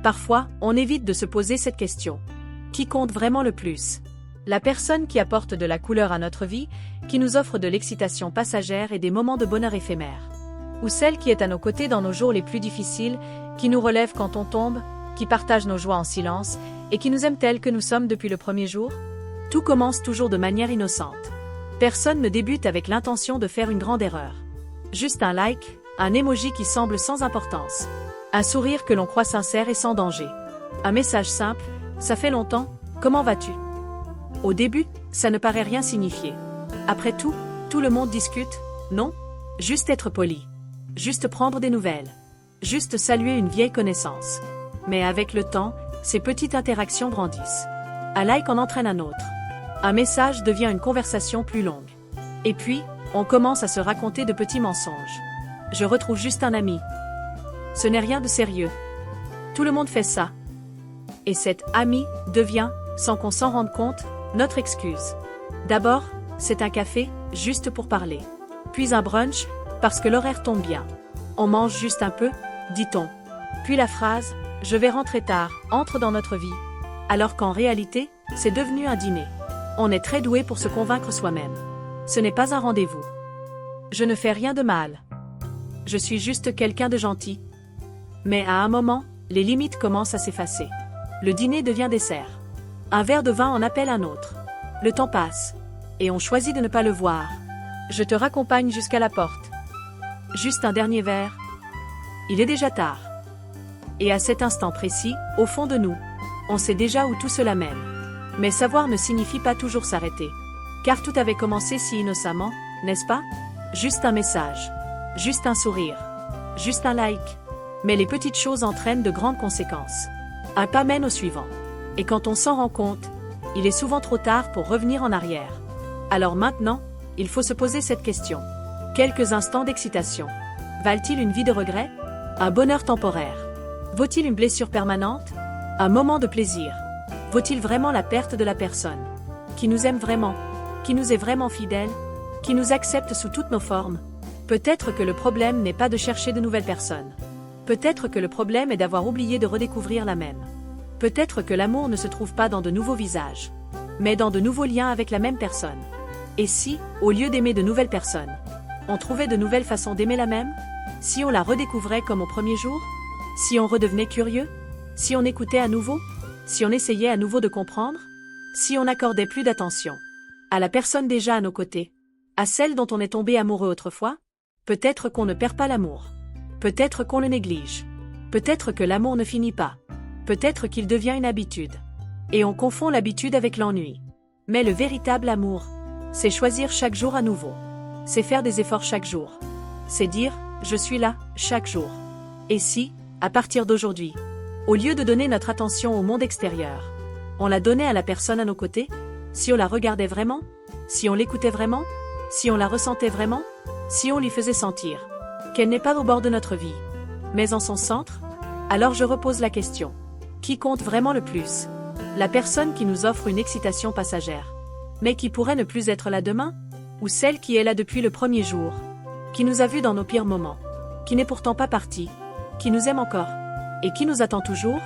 Parfois, on évite de se poser cette question. Qui compte vraiment le plus? La personne qui apporte de la couleur à notre vie, qui nous offre de l'excitation passagère et des moments de bonheur éphémères. Ou celle qui est à nos côtés dans nos jours les plus difficiles, qui nous relève quand on tombe, qui partage nos joies en silence, et qui nous aime tels que nous sommes depuis le premier jour? Tout commence toujours de manière innocente. Personne ne débute avec l'intention de faire une grande erreur. Juste un like, un emoji qui semble sans importance. Un sourire que l'on croit sincère et sans danger. Un message simple, ça fait longtemps, comment vas-tu? Au début, ça ne paraît rien signifier. Après tout le monde discute, non? Juste être poli. Juste prendre des nouvelles. Juste saluer une vieille connaissance. Mais avec le temps, ces petites interactions grandissent. Un like en entraîne un autre. Un message devient une conversation plus longue. Et puis, on commence à se raconter de petits mensonges. Je retrouve juste un ami. Ce n'est rien de sérieux. Tout le monde fait ça. Et cet ami devient, sans qu'on s'en rende compte, notre excuse. D'abord, c'est un café, juste pour parler. Puis un brunch, parce que l'horaire tombe bien. On mange juste un peu, dit-on. Puis la phrase « je vais rentrer tard » entre dans notre vie. Alors qu'en réalité, c'est devenu un dîner. On est très doué pour se convaincre soi-même. Ce n'est pas un rendez-vous. Je ne fais rien de mal. Je suis juste quelqu'un de gentil. Mais à un moment, les limites commencent à s'effacer. Le dîner devient dessert. Un verre de vin en appelle un autre. Le temps passe. Et on choisit de ne pas le voir. Je te raccompagne jusqu'à la porte. Juste un dernier verre. Il est déjà tard. Et à cet instant précis, au fond de nous, on sait déjà où tout cela mène. Mais savoir ne signifie pas toujours s'arrêter. Car tout avait commencé si innocemment, n'est-ce pas? Juste un message. Juste un sourire. Juste un like. Mais les petites choses entraînent de grandes conséquences. Un pas mène au suivant. Et quand on s'en rend compte, il est souvent trop tard pour revenir en arrière. Alors maintenant, il faut se poser cette question. Quelques instants d'excitation. Valent-ils une vie de regret? Un bonheur temporaire? Vaut-il une blessure permanente? Un moment de plaisir? Vaut-il vraiment la perte de la personne qui nous aime vraiment, qui nous est vraiment fidèle, qui nous accepte sous toutes nos formes? Peut-être que le problème n'est pas de chercher de nouvelles personnes. Peut-être que le problème est d'avoir oublié de redécouvrir la même. Peut-être que l'amour ne se trouve pas dans de nouveaux visages, mais dans de nouveaux liens avec la même personne. Et si, au lieu d'aimer de nouvelles personnes, on trouvait de nouvelles façons d'aimer la même? Si on la redécouvrait comme au premier jour? Si on redevenait curieux? Si on écoutait à nouveau? Si on essayait à nouveau de comprendre? Si on n'accordait plus d'attention à la personne déjà à nos côtés? À celle dont on est tombé amoureux autrefois? Peut-être qu'on ne perd pas l'amour. Peut-être qu'on le néglige. Peut-être que l'amour ne finit pas. Peut-être qu'il devient une habitude. Et on confond l'habitude avec l'ennui. Mais le véritable amour, c'est choisir chaque jour à nouveau. C'est faire des efforts chaque jour. C'est dire « je suis là, chaque jour ». Et si, à partir d'aujourd'hui, au lieu de donner notre attention au monde extérieur, on la donnait à la personne à nos côtés? Si on la regardait vraiment? Si on l'écoutait vraiment? Si on la ressentait vraiment? Si on lui faisait sentir qu'elle n'est pas au bord de notre vie, mais en son centre? Alors je repose la question. Qui compte vraiment le plus? La personne qui nous offre une excitation passagère, mais qui pourrait ne plus être là demain? Ou celle qui est là depuis le premier jour, qui nous a vus dans nos pires moments, qui n'est pourtant pas partie, qui nous aime encore, et qui nous attend toujours?